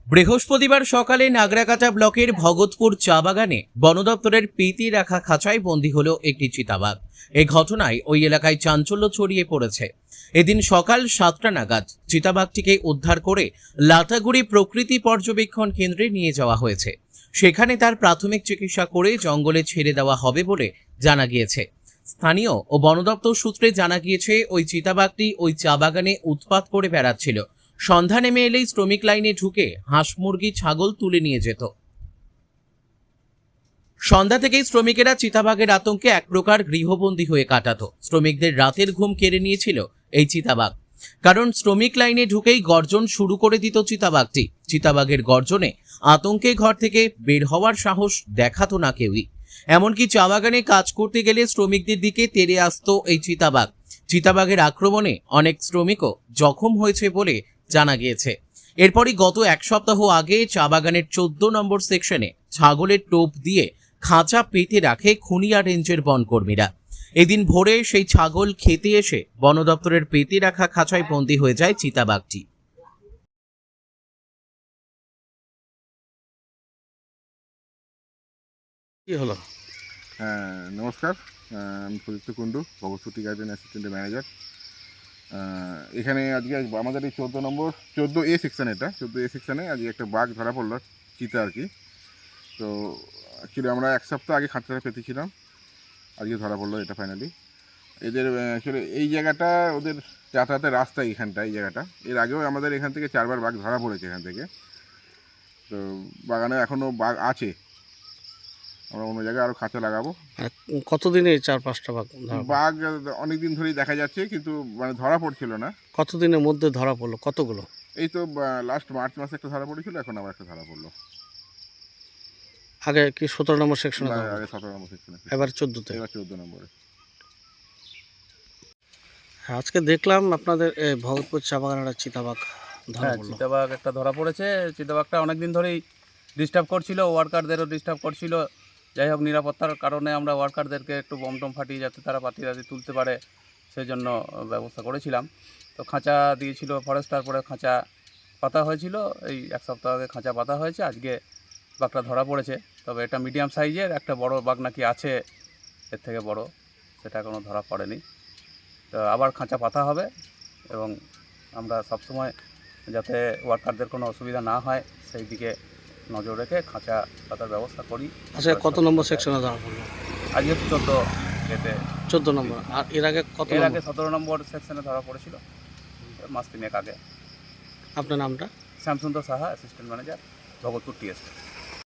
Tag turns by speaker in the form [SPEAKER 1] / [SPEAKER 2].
[SPEAKER 1] বৃহস্পতিবার সকালে নাগরাকাটা ব্লকের ভগতপুর চা বাগানে বন দপ্তরের পেতে রাখা খাঁচায় বন্দী হলো একটি চিতাবাঘ। এই ঘটনায় ওই এলাকায় চাঞ্চল্য ছড়িয়ে পড়েছে। এদিন সকাল 7টা নাগাদ চিতাবাঘটিকে উদ্ধার করে লাটাগুড়ি প্রকৃতি পর্যবেক্ষণ কেন্দ্রে নিয়ে যাওয়া হয়েছে। সেখানে তার প্রাথমিক চিকিৎসা করে জঙ্গলে ছেড়ে দেওয়া হবে বলে জানা গিয়েছে। স্থানীয় ও বন দপ্তর সূত্রে জানা গিয়েছে ওই চিতাবাঘটি ওই চা বাগানে উৎপাত করে বেড়াচ্ছিল। সন্ধ্যা নেমে এলেই শ্রমিক লাইনে ঢুকে হাঁস মুরগি ছাগল তুলে নিয়ে যেত। সন্ধ্যা থেকেই শ্রমিকেরা চিতাবাঘের আতঙ্কে এক প্রকার গৃহবন্দী হয়ে কাটাতো। শ্রমিকদের রাতের ঘুম কেড়ে নিয়েছিল এই চিতাবাঘ। কারণ শ্রমিক লাইনে ঢুকেই গর্জন শুরু করে দিত চিতাবাঘটি। চিতাবাঘের গর্জনে আতঙ্কে ঘর থেকে বের হওয়ার সাহস দেখাতো না কেউই। এমনকি চা বাগানে কাজ করতে গেলে শ্রমিকদের দিকে তেড়ে আসতো এই চিতাবাঘ। চিতাবাঘের আক্রমণে অনেক শ্রমিকও জখম হয়েছে বলে জানা গিয়েছে। এরপরই গত এক সপ্তাহ আগে চা বাগানের 14 নম্বর সেকশনে ছাগলের টোপ দিয়ে খাঁচা পেতে রাখে খুনিয়া রেঞ্জের বনকর্মীরা। এদিন ভোরে সেই ছাগল খেতে এসে বন দপ্তরের পেতে রাখা খাঁচায় বন্দী হয়ে যায় চিতাবাঘটি।
[SPEAKER 2] কি হলো?
[SPEAKER 3] নমস্কার, আমি Pradipta Kundu, Bhagatpur tea garden assistant manager. এখানে আজকে আমাদের এই 14A সেকশানে, এটা 14A সেকশানে আজকে একটা বাঘ ধরা পড়লো, চিতা আর কি। তো অ্যাকচুয়ালি আমরা এক সপ্তাহ আগে খাঁচাটা পেতেছিলাম, আজকে ধরা পড়লো এটা ফাইনালি। এদের অ্যাকচুয়ালি এই জায়গাটা ওদের যাতায়াতের রাস্তা, এইখানটা এই জায়গাটা। এর আগেও আমাদের এখান থেকে 4বার বাঘ ধরা পড়েছে এখান থেকে। তো বাগানে এখনও বাঘ আছে, আমরা অন্য জায়গায় আরও খাঁচা লাগাবো।
[SPEAKER 2] কতদিনে 4-5টা বাঘ ধরা পড়লো?
[SPEAKER 3] বাঘ অনেক দিন ধরেই দেখা যাচ্ছে, কিন্তু মানে ধরা পড়ছিল না।
[SPEAKER 2] কতদিনের মধ্যে ধরা পড়লো? কতগুলো?
[SPEAKER 3] এই তো লাস্ট মার্চ মাসে একটা ধরা পড়েছিল, এখন আবার একটা ধরা পড়লো।
[SPEAKER 2] আগে কি 17 নম্বর সেকশনে?
[SPEAKER 3] আগে 17 নম্বর সেকশনে,
[SPEAKER 2] এবার 14তে।
[SPEAKER 3] এবার 14 নম্বরে।
[SPEAKER 2] হ্যাঁ, আজকে দেখলাম আপনাদের ভগতপুর চা বাগানের একটা চিতাবাঘ ধরা পড়লো।
[SPEAKER 4] চিতাবাঘ একটা ধরা পড়েছে। চিতাবাঘটা অনেক দিন ধরেই ডিস্টার্ব করছিল, ওয়ার্কারদেরও ডিস্টার্ব করছিল। যাই হোক, নিরাপত্তার কারণে আমরা ওয়ার্কারদেরকে একটু বম টম ফাটিয়ে যাতে তারা পাতি তুলতে পারে সেই জন্য ব্যবস্থা করেছিলাম। তো খাঁচা দিয়েছিল ফরেস্টার, পরে খাঁচা পাতা হয়েছিল। এই এক সপ্তাহ আগে খাঁচা পাতা হয়েছে, আজকে বাঘটা ধরা পড়েছে। তবে এটা মিডিয়াম সাইজের, একটা বড় বাঘ নাকি আছে এর থেকে বড়, সেটা এখনও ধরা পড়েনি। তো আবার খাঁচা পাতা হবে এবং আমরা সবসময় যাতে ওয়ার্কারদের কোনো অসুবিধা না হয় সেই দিকে নজর রেখে খাঁচা পাতার ব্যবস্থা করি।
[SPEAKER 2] আচ্ছা, কত নম্বর সেকশনে ধরা পড়লো?
[SPEAKER 4] আজকে 14
[SPEAKER 2] 14 নম্বর। আর এর আগে কত?
[SPEAKER 4] এর আগে 17 নম্বর সেকশনে ধরা পড়েছিল মাস 3 আগে।
[SPEAKER 2] আপনার নামটা?
[SPEAKER 4] Shyamsundar Saha, assistant manager, Bhagatpur TST.